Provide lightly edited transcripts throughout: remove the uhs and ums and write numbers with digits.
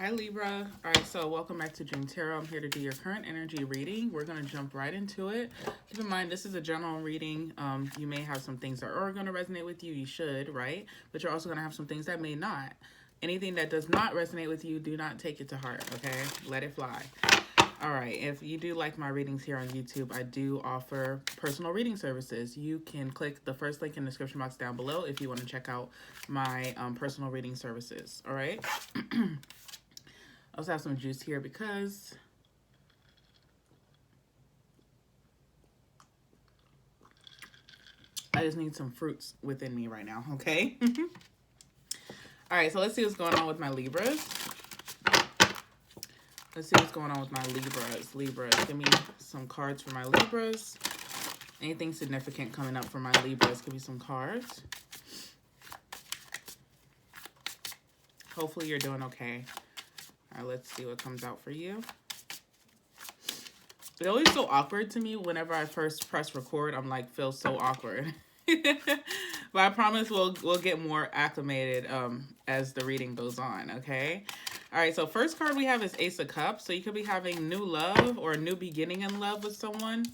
Hi Libra. All right, so welcome back to Dream Tarot. I'm here to do your current energy reading. We're going to jump right into it. Keep in mind, this is a general reading. You may have some things that are going to resonate with you. You should, right? But you're also going to have some things that may not. Anything that does not resonate with you, do not take it to heart, okay? Let it fly. All right, if you do like my readings here on YouTube, I do offer personal reading services. You can click the first link in the description box down below if you want to check out my personal reading services, all right? I also have some juice here because I just need some fruits within me right now, okay? All right, so let's see what's going on with my Libras. Let's see what's going on with my Libras. Libras, give me some cards for my Libras. Anything significant coming up for my Libras, give me some cards. Hopefully you're doing okay. All right, let's see what comes out for you. It's always so awkward to me whenever I first press record. I'm like, feels so awkward. But I promise we'll get more acclimated as the reading goes on, okay? All right, so first card we have is Ace of Cups. So you could be having new love or a new beginning in love with someone.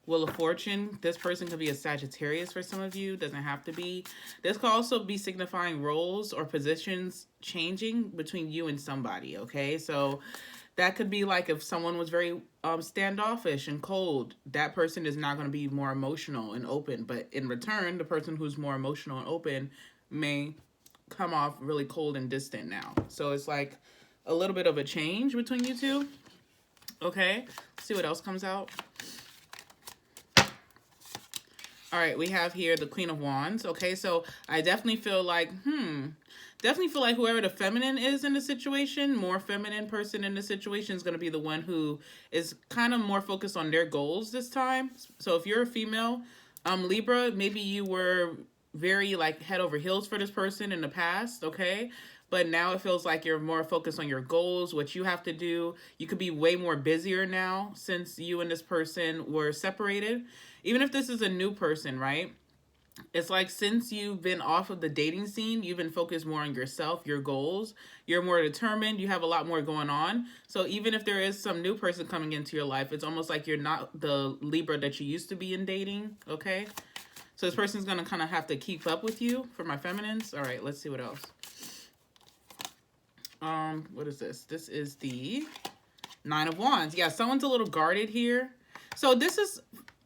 Wheel of Fortune. This person could be a Sagittarius for some of you. Doesn't have to be. This could also be signifying roles or positions changing between you and somebody, okay? So that could be like if someone was very standoffish and cold, that person is not going to be more emotional and open. But in return, the person who's more emotional and open may come off really cold and distant now. So it's like a little bit of a change between you two. Okay, let's see what else comes out. All right, we have here the Queen of Wands. Okay, so I definitely feel like, whoever the feminine is in the situation, more feminine person in the situation is going to be the one who is kind of more focused on their goals this time. So if you're a female, Libra, maybe you were very like head over heels for this person in the past, okay? But now it feels like you're more focused on your goals, what you have to do. You could be way more busier now since you and this person were separated. Even if this is a new person, right? It's like since you've been off of the dating scene, you've been focused more on yourself, your goals. You're more determined. You have a lot more going on. So even if there is some new person coming into your life, it's almost like you're not the Libra that you used to be in dating, okay? So this person's going to kind of have to keep up with you for my feminines. All right, let's see what else. What is this? This is the Nine of Wands. Yeah, someone's a little guarded here. So this is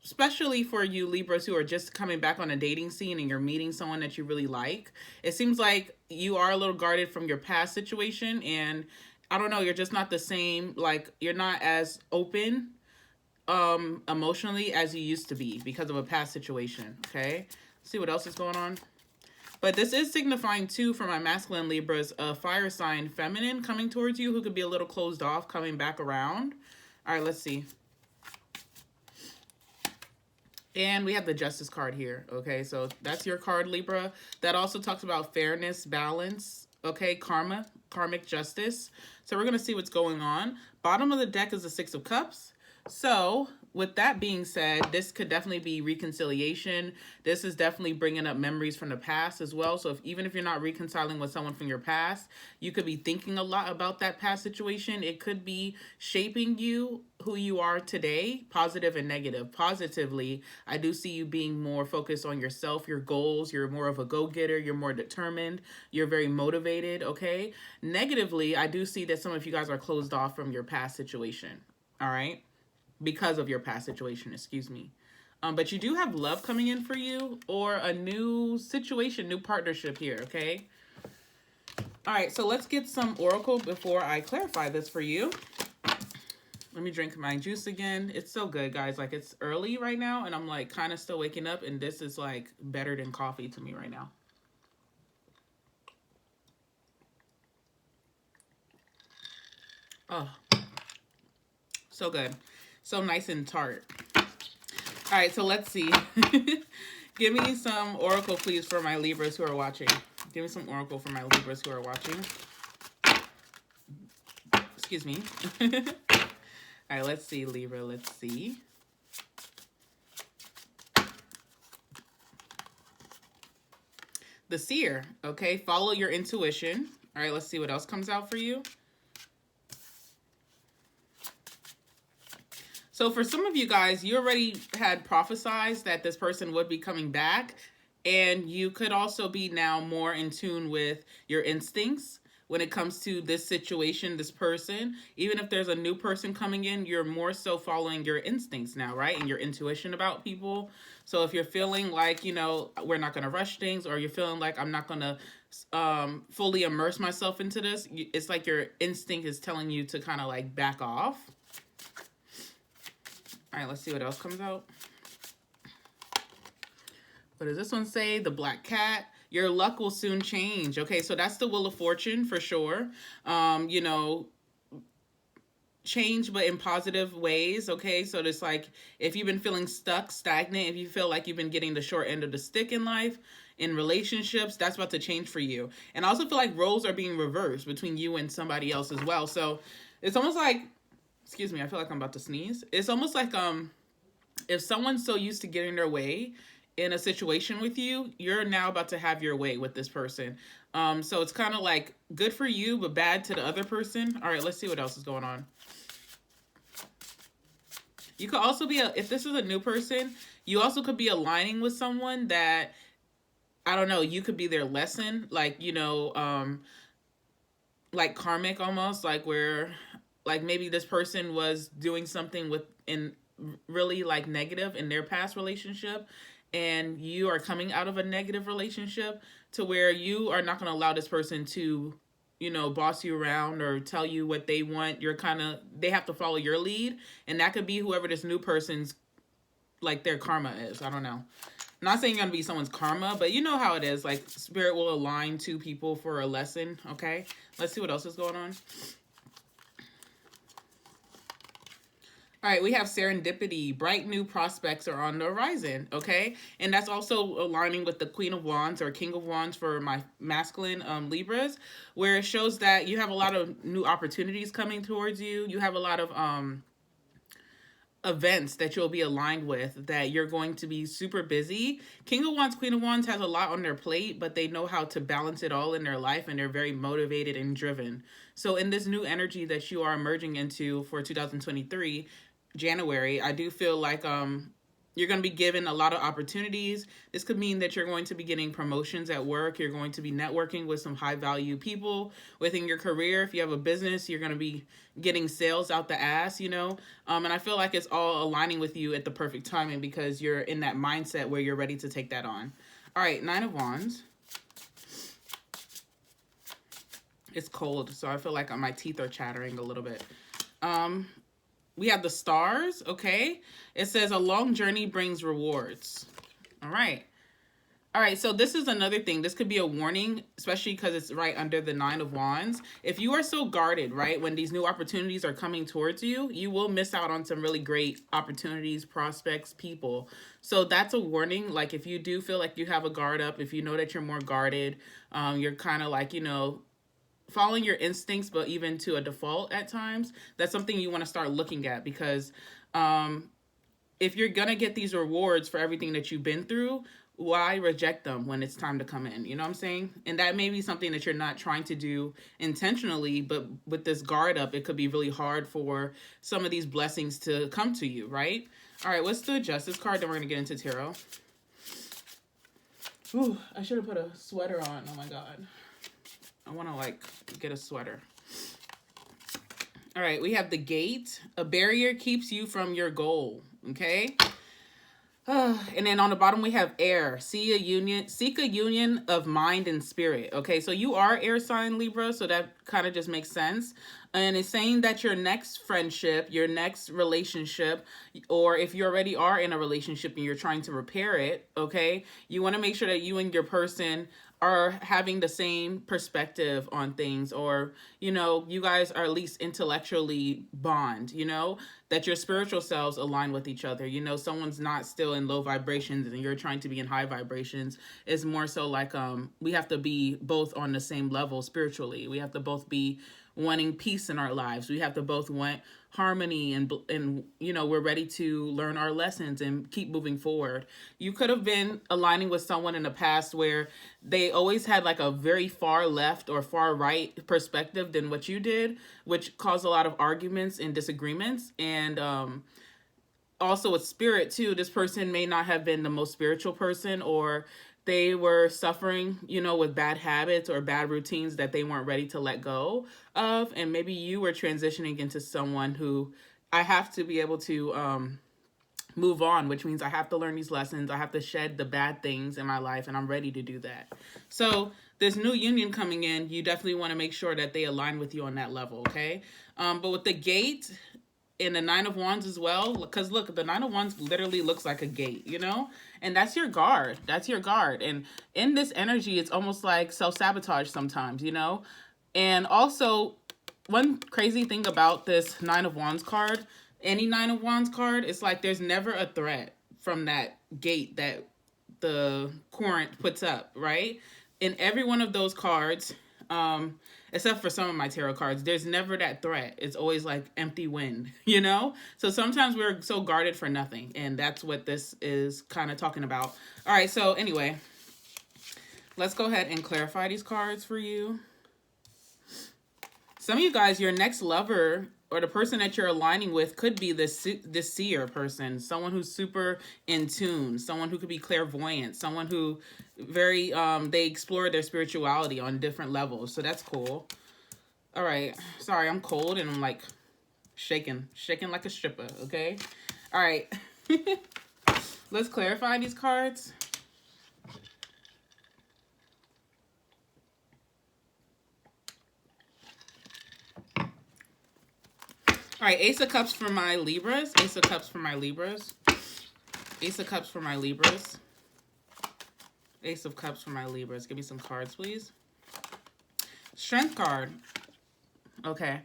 especially for you Libras who are just coming back on a dating scene and you're meeting someone that you really like. It seems like you are a little guarded from your past situation, and I don't know, you're just not the same, like you're not as open emotionally as you used to be because of a past situation, okay? Let's see what else is going on. But this is signifying too for my masculine Libras, a fire sign feminine coming towards you who could be a little closed off, coming back around. All right, let's see. And we have the Justice card here, okay? So that's your card, Libra. That also talks about fairness, balance, okay? Karmic justice. So we're going to see what's going on. Bottom of the deck is the Six of Cups. So with that being said, this could definitely be reconciliation. This is definitely bringing up memories from the past as well. So even if you're not reconciling with someone from your past, you could be thinking a lot about that past situation. It could be shaping you, who you are today, positive and negative. Positively, I do see you being more focused on yourself, your goals. You're more of a go-getter. You're more determined. You're very motivated, okay? Negatively, I do see that some of you guys are closed off from your past situation, all right? Because of your past situation, excuse me. But you do have love coming in for you or a new situation, new partnership here, okay? All right, so let's get some oracle before I clarify this for you. Let me drink my juice again. It's so good, guys. Like, it's early right now, and I'm, like, kind of still waking up, and this is, like, better than coffee to me right now. Oh, so good. So nice and tart. All right, so let's see. Give me some oracle, please, for my Libras who are watching. Give me some oracle for my Libras who are watching. Excuse me. All right, let's see, Libra. Let's see. The Seer, okay? Follow your intuition. All right, let's see what else comes out for you. So for some of you guys, you already had prophesized that this person would be coming back, and you could also be now more in tune with your instincts when it comes to this situation, this person. Even if there's a new person coming in, you're more so following your instincts now, right? And your intuition about people. So if you're feeling like, we're not going to rush things, or you're feeling like I'm not going to fully immerse myself into this, it's like your instinct is telling you to kind of like back off. All right, let's see what else comes out. What does this one say? The Black Cat. Your luck will soon change. Okay, so that's the Wheel of Fortune for sure. Change, but in positive ways. Okay, so it's like if you've been feeling stuck, stagnant, if you feel like you've been getting the short end of the stick in life, in relationships, that's about to change for you. And I also feel like roles are being reversed between you and somebody else as well. So it's almost like, excuse me, I feel like I'm about to sneeze. It's almost like if someone's so used to getting their way in a situation with you, you're now about to have your way with this person. So it's kind of like good for you, but bad to the other person. All right, let's see what else is going on. You could also be, if this is a new person, you also could be aligning with someone that, I don't know, you could be their lesson, like, like karmic almost, like where, like maybe this person was doing something really like negative in their past relationship, and you are coming out of a negative relationship to where you are not going to allow this person to, boss you around or tell you what they want. They have to follow your lead. And that could be whoever this new person's, like, their karma is. I don't know. I'm not saying you're going to be someone's karma, but you know how it is. Like, spirit will align two people for a lesson, okay? Let's see what else is going on. All right, we have serendipity. Bright new prospects are on the horizon, okay? And that's also aligning with the Queen of Wands or King of Wands for my masculine Libras, where it shows that you have a lot of new opportunities coming towards you. You have a lot of events that you'll be aligned with, that you're going to be super busy. King of Wands, Queen of Wands has a lot on their plate, but they know how to balance it all in their life, and they're very motivated and driven. So in this new energy that you are emerging into for 2023, January, I do feel like you're going to be given a lot of opportunities. This could mean that you're going to be getting promotions at work. You're going to be networking with some high value people within your career. If you have a business, you're going to be getting sales out the ass, and I feel like it's all aligning with you at the perfect timing because you're in that mindset where you're ready to take that on. All right, Nine of Wands. It's cold, so I feel like my teeth are chattering a little bit. We have the stars, okay? It says a long journey brings rewards. All right. All right, so this is another thing. This could be a warning, especially because it's right under the Nine of Wands. If you are so guarded, right, when these new opportunities are coming towards you, you will miss out on some really great opportunities, prospects, people. So that's a warning. Like if you do feel like you have a guard up, if you know that you're more guarded, you're kind of like, following your instincts, but even to a default at times, that's something you want to start looking at because if you're going to get these rewards for everything that you've been through, why reject them when it's time to come in? You know what I'm saying? And that may be something that you're not trying to do intentionally, but with this guard up, it could be really hard for some of these blessings to come to you, right? All right, what's the Justice card? Then we're going to get into tarot. Ooh, I should have put a sweater on. Oh my God. I want to get a sweater. All right, we have the Gate. A barrier keeps you from your goal, okay? And then on the bottom we have Air. Seek a union of mind and spirit, okay? So you are air sign Libra, so that kind of just makes sense. And it's saying that your next friendship, your next relationship, or if you already are in a relationship and you're trying to repair it, okay? You want to make sure that you and your person are having the same perspective on things, or, you guys are at least intellectually bond, that your spiritual selves align with each other. Someone's not still in low vibrations and you're trying to be in high vibrations. It's more so like we have to be both on the same level spiritually. We have to both be wanting peace in our lives. We have to both want harmony and we're ready to learn our lessons and keep moving forward. You could have been aligning with someone in the past where they always had like a very far left or far right perspective than what you did, which caused a lot of arguments and disagreements. And also with spirit too, this person may not have been the most spiritual person, or they were suffering, you know, with bad habits or bad routines that they weren't ready to let go of. And maybe you were transitioning into someone who, I have to be able to move on, which means I have to learn these lessons. I have to shed the bad things in my life, and I'm ready to do that. So this new union coming in, you definitely want to make sure that they align with you on that level, okay? But with the gate and the Nine of Wands as well, because look, the Nine of Wands literally looks like a gate, you know? And that's your guard. That's your guard. And in this energy, it's almost like self-sabotage sometimes, you know? And also, one crazy thing about this Nine of Wands card, any Nine of Wands card, it's like there's never a threat from that gate that the current puts up, right? In every one of those cards, except for some of my tarot cards, there's never that threat. It's always like empty wind, you know? So sometimes we're so guarded for nothing, and that's what this is kind of talking about. All right, so anyway, let's go ahead and clarify these cards for you. Some of you guys, your next lover or the person that you're aligning with could be this seer person, someone who's super in tune, someone who could be clairvoyant, someone who they explore their spirituality on different levels. So that's cool. All right. Sorry, I'm cold and I'm like shaking like a stripper, okay? All right. Let's clarify these cards. All right, Ace of Cups for my Libras. Ace of Cups for my Libras. Ace of Cups for my Libras. Ace of Cups for my Libras. Give me some cards, please. Strength card. Okay.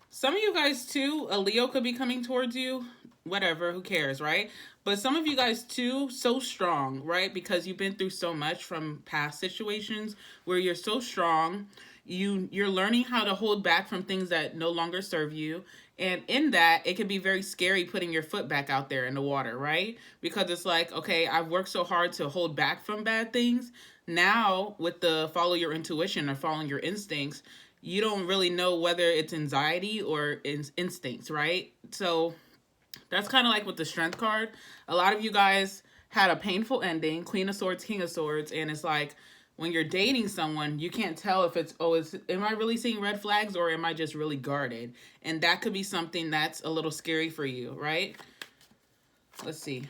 Some of you guys, too, a Leo could be coming towards you. Whatever, who cares, right? But some of you guys, too, so strong, right? Because you've been through so much from past situations where you're so strong. You're learning how to hold back from things that no longer serve you. And in that, it can be very scary putting your foot back out there in the water, right? Because it's like, okay, I've worked so hard to hold back from bad things. Now, with the follow your intuition or following your instincts, you don't really know whether it's anxiety or instincts, right? So that's kind of like with the Strength card. A lot of you guys had a painful ending, Queen of Swords, King of Swords, and it's like, when you're dating someone, you can't tell if it's, am I really seeing red flags or am I just really guarded? And that could be something that's a little scary for you, right? Let's see.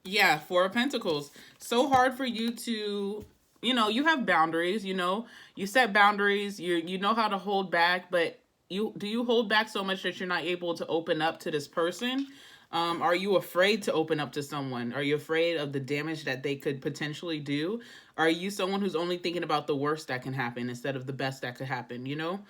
Yeah, Four of Pentacles. So hard for you to, you know, you have boundaries, you know. You set boundaries, you know how to hold back, but do you hold back so much that you're not able to open up to this person? Are you afraid to open up to someone? Are you afraid of the damage that they could potentially do? Are you someone who's only thinking about the worst that can happen instead of the best that could happen, you know?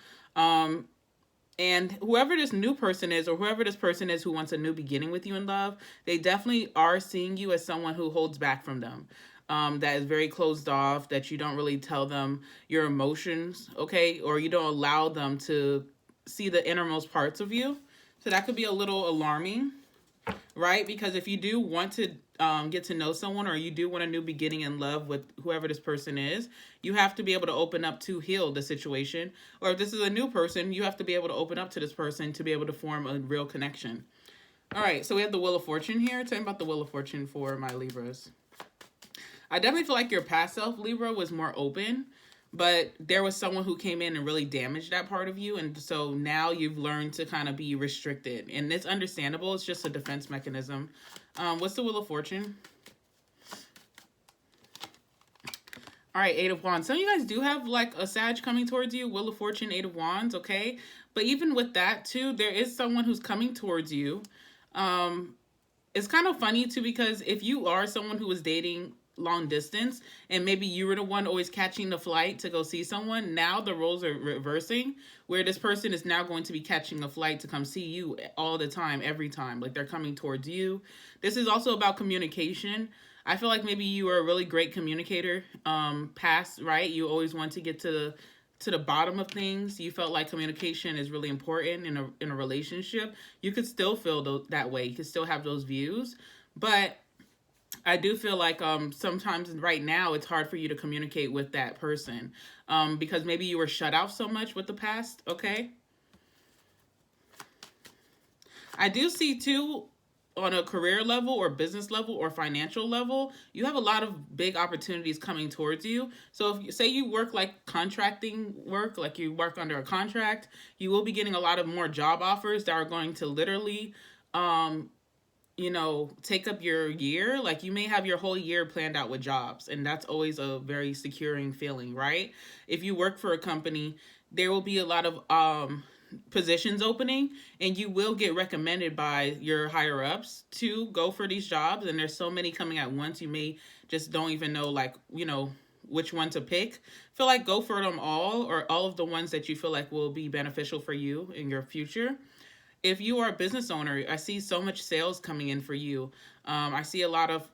And whoever this new person is, or whoever this person is who wants a new beginning with you in love, they definitely are seeing you as someone who holds back from them. That is very closed off, that you don't really tell them your emotions, okay? Or you don't allow them to see the innermost parts of you. So that could be a little alarming. Right? Because if you do want to get to know someone, or you do want a new beginning in love with whoever this person is, you have to be able to open up to heal the situation. Or if this is a new person, you have to be able to open up to this person to be able to form a real connection. All right, so we have the Wheel of Fortune here. Tell me about the Wheel of Fortune for my Libras. I definitely feel like your past self, Libra, was more open. But there was someone who came in and really damaged that part of you. And so now you've learned to kind of be restricted. And it's understandable. It's just a defense mechanism. What's the Wheel of Fortune? All right, Eight of Wands. Some of you guys do have like a Sag coming towards you. Wheel of Fortune, Eight of Wands, okay? But even with that too, there is someone who's coming towards you. It's kind of funny too, because if you are someone who was dating long distance and maybe you were the one always catching the flight to go see someone, now the roles are reversing, where this person is now going to be catching a flight to come see you all the time, every time. Like, they're coming towards you. This is also about communication. I feel like maybe you were a really great communicator past, right? You always want to get to the bottom of things. You felt like communication is really important in a relationship. You could still feel that way. You could still have those views, but I do feel like sometimes right now it's hard for you to communicate with that person because maybe you were shut out so much with the past, okay? I do see too, on a career level or business level or financial level, you have a lot of big opportunities coming towards you. So if you say you work like contracting work, like you work under a contract, you will be getting a lot of more job offers that are going to literally take up your year. Like you may have your whole year planned out with jobs, and that's always a very securing feeling, right? If you work for a company, there will be a lot of positions opening, and you will get recommended by your higher ups to go for these jobs. And there's so many coming at once, you may just don't even know, like, which one to pick. Feel like go for them all, or all of the ones that you feel like will be beneficial for you in your future. If you are a business owner, I see so much sales coming in for you. I see a lot of,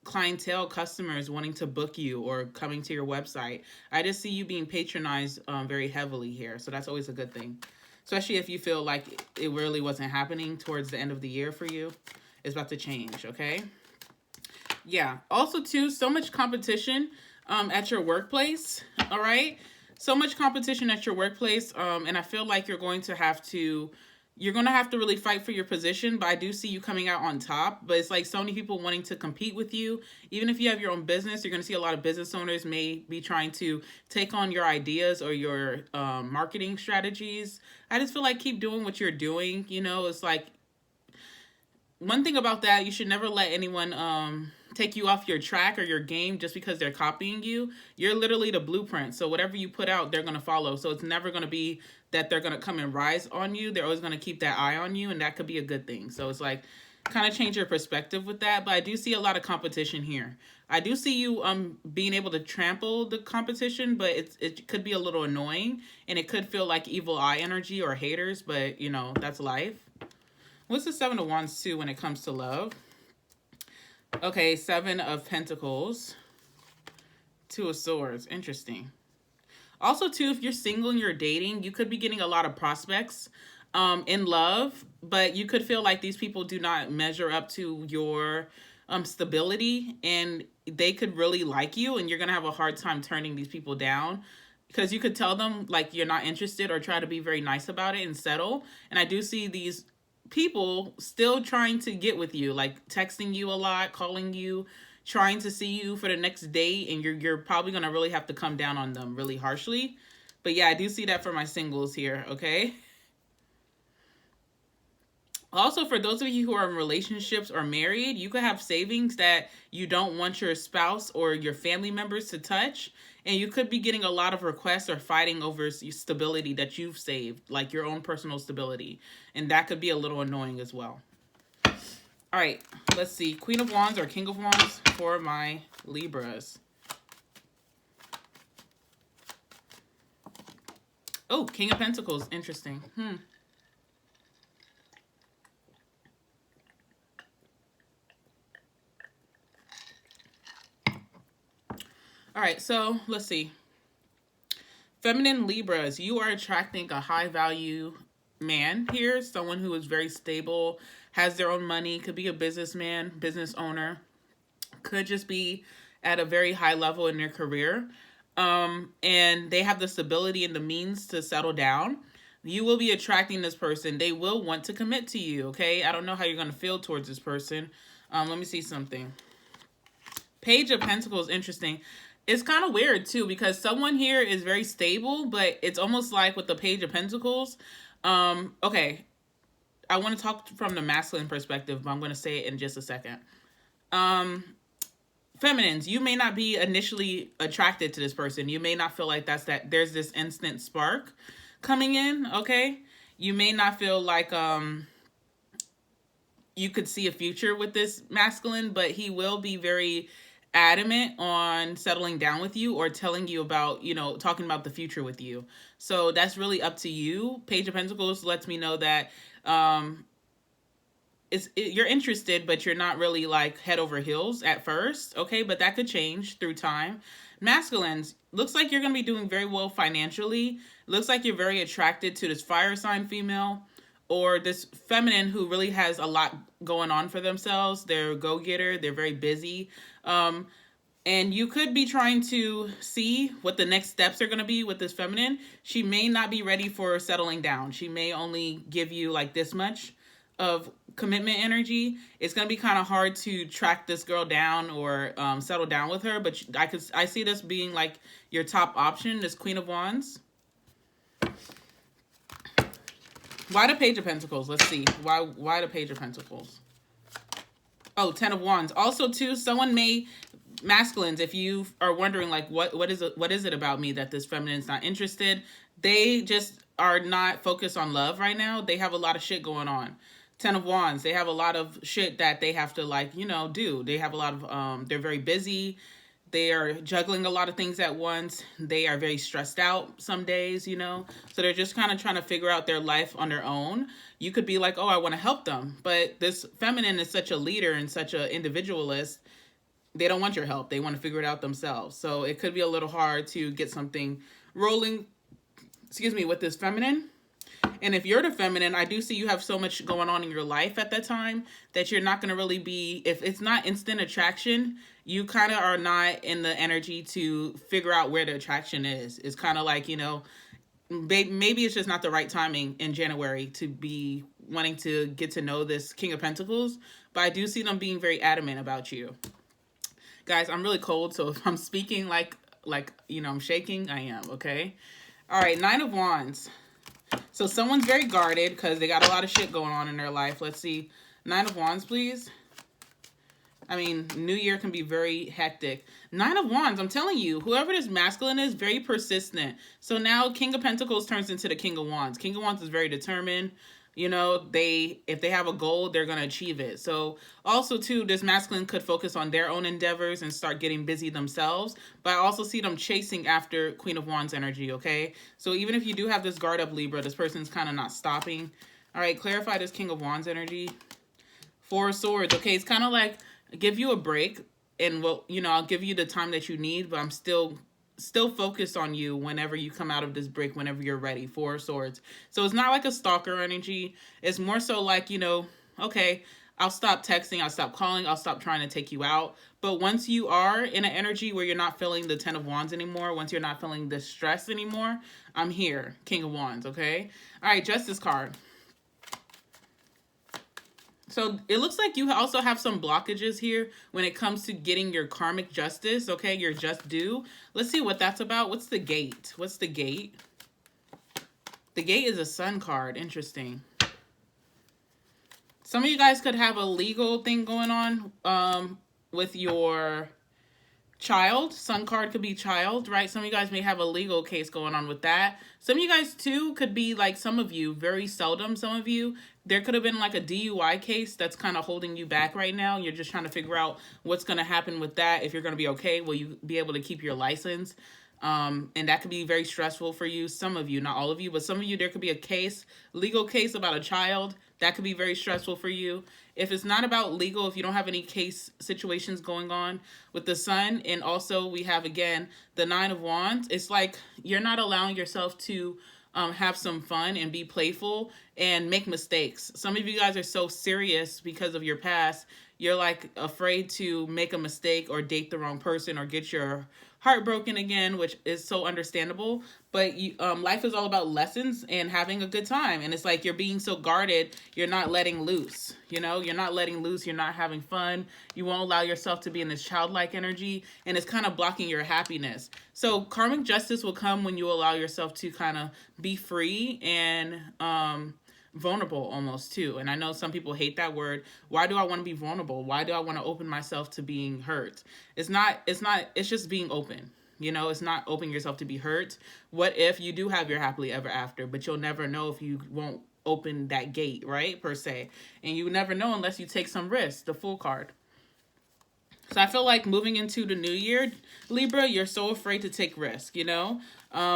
clientele, customers wanting to book you or coming to your website. I just see you being patronized very heavily here. So that's always a good thing, especially if you feel like it really wasn't happening towards the end of the year for you. It's about to change, okay? Yeah. Also, too, so much competition at your workplace, all right? So much competition at your workplace, and I feel like you're going to have to really fight for your position, but I do see you coming out on top. But it's like so many people wanting to compete with you. Even if you have your own business, you're going to see a lot of business owners may be trying to take on your ideas or your marketing strategies. I just feel like keep doing what you're doing. It's like one thing about that, you should never let anyone take you off your track or your game just because they're copying you. You're literally the blueprint. So whatever you put out, they're going to follow. So it's never going to be that they're going to come and rise on you. They're always going to keep that eye on you, and that could be a good thing. So it's like kind of change your perspective with that. But I do see a lot of competition here. I do see you being able to trample the competition, but it could be a little annoying, and it could feel like evil eye energy or haters, but that's life. What's the Seven of Wands too when it comes to love? Okay, Seven of Pentacles, Two of Swords. Interesting. Also, too, if you're single and you're dating, you could be getting a lot of prospects in love, but you could feel like these people do not measure up to your stability, and they could really like you, and you're going to have a hard time turning these people down because you could tell them, like, you're not interested or try to be very nice about it and settle. And I do see these people still trying to get with you, like texting you a lot, calling you, trying to see you for the next date, and you're probably going to really have to come down on them really harshly. But yeah, I do see that for my singles here, okay? Also, for those of you who are in relationships or married, you could have savings that you don't want your spouse or your family members to touch, and you could be getting a lot of requests or fighting over stability that you've saved, like your own personal stability, and that could be a little annoying as well. All right, let's see. Queen of Wands or King of Wands for my Libras. Oh, King of Pentacles. Interesting. All right, so let's see. Feminine Libras, you are attracting a high value man here. Someone who is very stable, has their own money, could be a businessman, business owner, could just be at a very high level in their career. And they have the stability and the means to settle down. You will be attracting this person. They will want to commit to you, okay? I don't know how you're going to feel towards this person. Let me see something. Page of Pentacles, interesting. It's kind of weird, too, because someone here is very stable, but it's almost like with the Page of Pentacles. Okay, I want to talk from the masculine perspective, but I'm going to say it in just a second. Feminines, you may not be initially attracted to this person. You may not feel like there's this instant spark coming in, okay? You may not feel like you could see a future with this masculine, but he will be very adamant on settling down with you or telling you about, talking about the future with you. So that's really up to you. Page of Pentacles lets me know that you're interested, but you're not really like head over heels at first, okay? But that could change through time. Masculines, looks like you're going to be doing very well financially. Looks like you're very attracted to this fire sign female or this feminine who really has a lot going on for themselves. They're a go-getter. They're very busy. And you could be trying to see what the next steps are going to be with this feminine. She may not be ready for settling down. She may only give you like this much of commitment energy, it's going to be kind of hard to track this girl down or settle down with her. But I see this being like your top option, this Queen of Wands. Why the Page of Pentacles? Let's see. Why the Page of Pentacles? Oh, 10 of Wands. Also, too, someone may, masculines, if you are wondering, like, what is it about me that this feminine's not interested? They just are not focused on love right now. They have a lot of shit going on. 10 of Wands, they have a lot of shit that they have to, like, you know, do. They have a lot of, they're very busy. They are juggling a lot of things at once. They are very stressed out some days, you know. So they're just kind of trying to figure out their life on their own. You could be like, oh, I want to help them. But this feminine is such a leader and such an individualist. They don't want your help. They want to figure it out themselves. So it could be a little hard to get something rolling, with this feminine. And if you're the feminine, I do see you have so much going on in your life at that time that you're not going to really be, if it's not instant attraction, you kind of are not in the energy to figure out where the attraction is. It's kind of like, you know, maybe it's just not the right timing in January to be wanting to get to know this King of Pentacles. But I do see them being very adamant about you. Guys, I'm really cold, so if I'm speaking like you know, I'm shaking, I am, okay? All right, 9 of Wands. So someone's very guarded because they got a lot of shit going on in their life. Let's see. 9 of Wands, please. I mean, New Year can be very hectic. 9 of Wands, I'm telling you, whoever this masculine is, very persistent. So now King of Pentacles turns into the King of Wands. King of Wands is very determined. You know, if they have a goal, they're going to achieve it. So also, too, this masculine could focus on their own endeavors and start getting busy themselves. But I also see them chasing after Queen of Wands energy, okay? So even if you do have this guard up, Libra, this person's kind of not stopping. All right, clarify this King of Wands energy. 4 of Swords, okay? It's kind of like, give you a break. And, well, you know, I'll give you the time that you need, but I'm still focused on you whenever you come out of this break, whenever you're ready. 4 of Swords. So it's not like a stalker energy. It's more so like, you know, okay, I'll stop texting, I'll stop calling, I'll stop trying to take you out. But once you are in an energy where you're not feeling the 10 of Wands anymore, once you're not feeling the stress anymore, I'm here, King of Wands, okay? All right, Justice card. So it looks like you also have some blockages here when it comes to getting your karmic justice, okay? Your just due. Let's see what that's about. What's the Gate? What's the Gate? The Gate is a Sun card. Interesting. Some of you guys could have a legal thing going on with your child. Sun card could be child, right? Some of you guys may have a legal case going on with that. Some of you guys, too, could be like some of you, very seldom, some of you, there could have been like a DUI case that's kind of holding you back right now. You're just trying to figure out what's going to happen with that. If you're going to be okay, will you be able to keep your license? And that could be very stressful for you. Some of you, not all of you, but some of you, there could be a case, legal case about a child. That could be very stressful for you. If it's not about legal, if you don't have any case situations going on with the Sun, and also we have, again, the 9 of Wands, it's like you're not allowing yourself to have some fun and be playful and make mistakes. Some of you guys are so serious because of your past. You're like afraid to make a mistake or date the wrong person or get your heart broken again, which is so understandable. But life is all about lessons and having a good time. And it's like you're being so guarded, you're not letting loose. You know, you're not letting loose. You're not having fun. You won't allow yourself to be in this childlike energy. And it's kind of blocking your happiness. So karmic justice will come when you allow yourself to kind of be free and vulnerable almost too. And I know some people hate that word. Why do I want to be vulnerable? Why do I want to open myself to being hurt? It's just being open. You know, it's not opening yourself to be hurt. What if you do have your happily ever after, but you'll never know if you won't open that gate, right? Per se. And you never know unless you take some risks, the Fool card. So I feel like moving into the new year, Libra, you're so afraid to take risk, you know,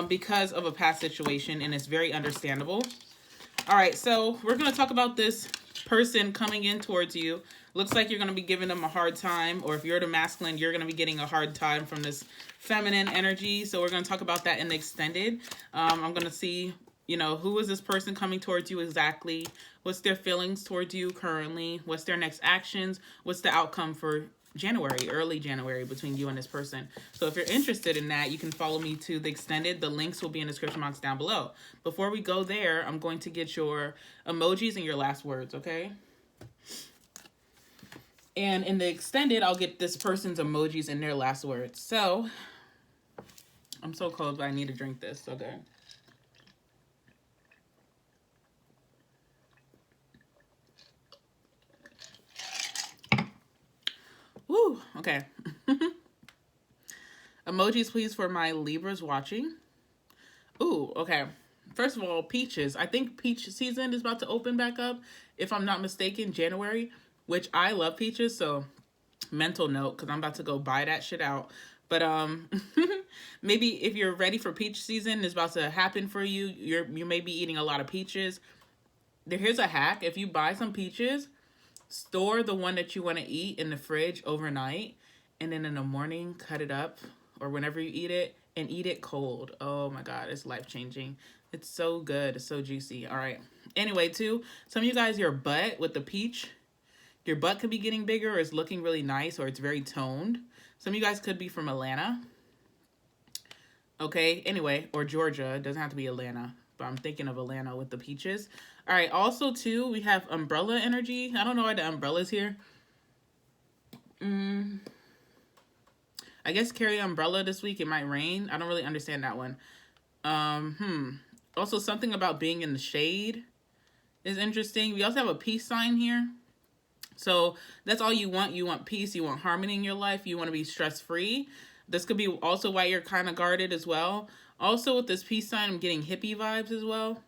because of a past situation, and it's very understandable. All right, so we're going to talk about this person coming in towards you. Looks like you're going to be giving them a hard time, or if you're the masculine, you're going to be getting a hard time from this feminine energy. So we're going to talk about that in the extended. I'm going to see, you know, who is this person coming towards you exactly? What's their feelings towards you currently? What's their next actions? What's the outcome for January, early January, between you and this person. So if you're interested in that, you can follow me to the extended. The links will be in the description box down below. Before we go there, I'm going to get your emojis and your last words, okay? And in the extended, I'll get this person's emojis and their last words. So, I'm so cold, but I need to drink this, okay? Woo, okay. Emojis, please, for my Libras watching. Ooh, okay. First of all, peaches. I think peach season is about to open back up, if I'm not mistaken, January, which I love peaches, so mental note, because I'm about to go buy that shit out. But maybe if you're ready for peach season, it's about to happen for you. You may be eating a lot of peaches. Here's a hack. If you buy some peaches, store the one that you want to eat in the fridge overnight, and then in the morning, cut it up, or whenever you eat it, and eat it cold. Oh my God, it's life-changing. It's so good. It's so juicy. All right. Anyway, too, some of you guys, your butt with the peach, your butt could be getting bigger, or it's looking really nice, or it's very toned. Some of you guys could be from Atlanta. Okay, anyway, or Georgia. It doesn't have to be Atlanta, but I'm thinking of Atlanta with the peaches. All right, also, too, we have umbrella energy. I don't know why the umbrella's here. I guess carry an umbrella this week. It might rain. I don't really understand that one. Also, something about being in the shade is interesting. We also have a peace sign here. So that's all you want. You want peace. You want harmony in your life. You want to be stress-free. This could be also why you're kind of guarded as well. Also, with this peace sign, I'm getting hippie vibes as well.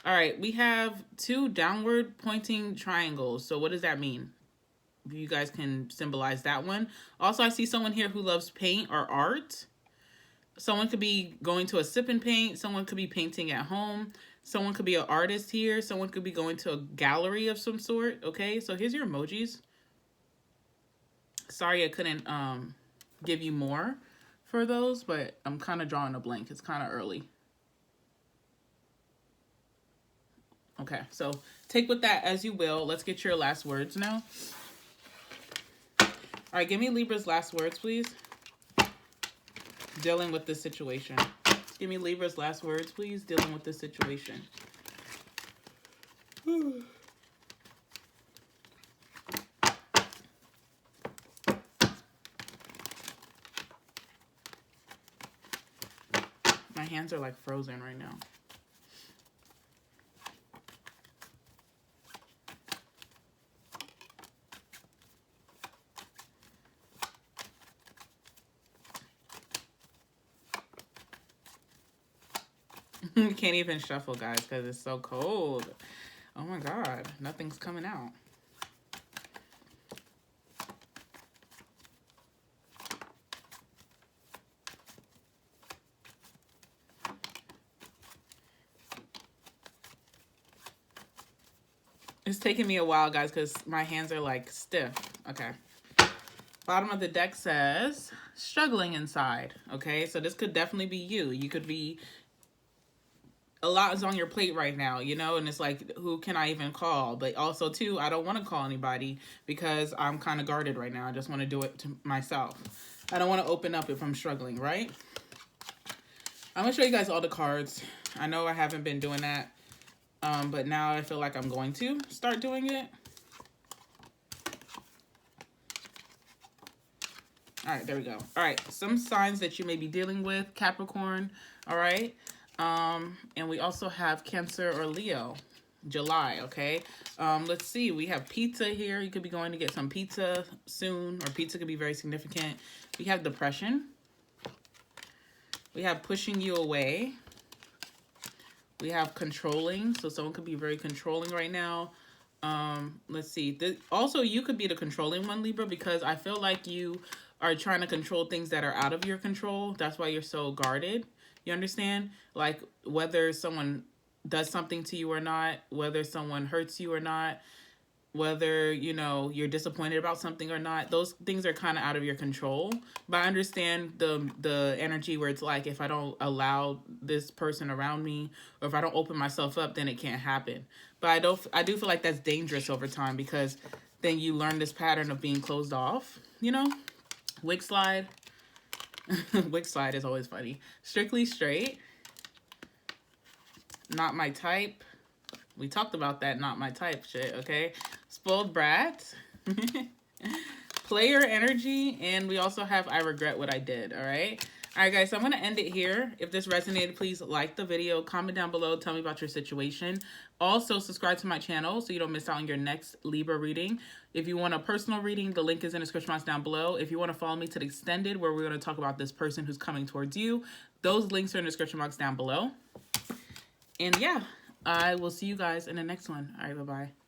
All right, we have 2 downward pointing triangles. So what does that mean? You guys can symbolize that one. Also, I see someone here who loves paint or art. Someone could be going to a sip and paint. Someone could be painting at home. Someone could be an artist here. Someone could be going to a gallery of some sort. Okay, so here's your emojis. Sorry I couldn't give you more for those, but I'm kind of drawing a blank. It's kind of early. Okay, so take with that as you will. Let's get your last words now. All right, give me Libra's last words, please. Dealing with this situation. Give me Libra's last words, please. Dealing with this situation. My hands are like frozen right now. You can't even shuffle, guys, because it's so cold. Oh my God, nothing's coming out. It's taking me a while, guys, because my hands are like stiff. Okay. Bottom of the deck says struggling inside. Okay, so this could definitely be you. You could be, a lot is on your plate right now, you know, and it's like, who can I even call? But also, too, I don't want to call anybody because I'm kind of guarded right now. I just want to do it to myself. I don't want to open up if I'm struggling, right? I'm going to show you guys all the cards. I know I haven't been doing that, but now I feel like I'm going to start doing it. All right, there we go. All right, some signs that you may be dealing with, Capricorn, all right? And we also have Cancer or Leo, July, okay? Let's see, we have pizza here. You could be going to get some pizza soon, or pizza could be very significant. We have depression. We have pushing you away. We have controlling, so someone could be very controlling right now. Let's see. Also, you could be the controlling one, Libra, because I feel like you are trying to control things that are out of your control. That's why you're so guarded. You understand? Like whether someone does something to you or not, whether someone hurts you or not, whether, you know, you're disappointed about something or not. Those things are kind of out of your control. But I understand the energy where it's like, if I don't allow this person around me, or if I don't open myself up, then it can't happen. But I do feel like that's dangerous over time, because then you learn this pattern of being closed off. you know, wig slide. Wig slide is always funny. Strictly straight. Not my type. We talked about that not my type shit, okay? Spoiled brat. Player energy. And we also have I regret what I did, all right? All right, guys, so I'm going to end it here. If this resonated, please like the video, comment down below, tell me about your situation. Also, subscribe to my channel so you don't miss out on your next Libra reading. If you want a personal reading, the link is in the description box down below. If you want to follow me to the extended, where we're going to talk about this person who's coming towards you, those links are in the description box down below. And yeah, I will see you guys in the next one. All right, bye-bye.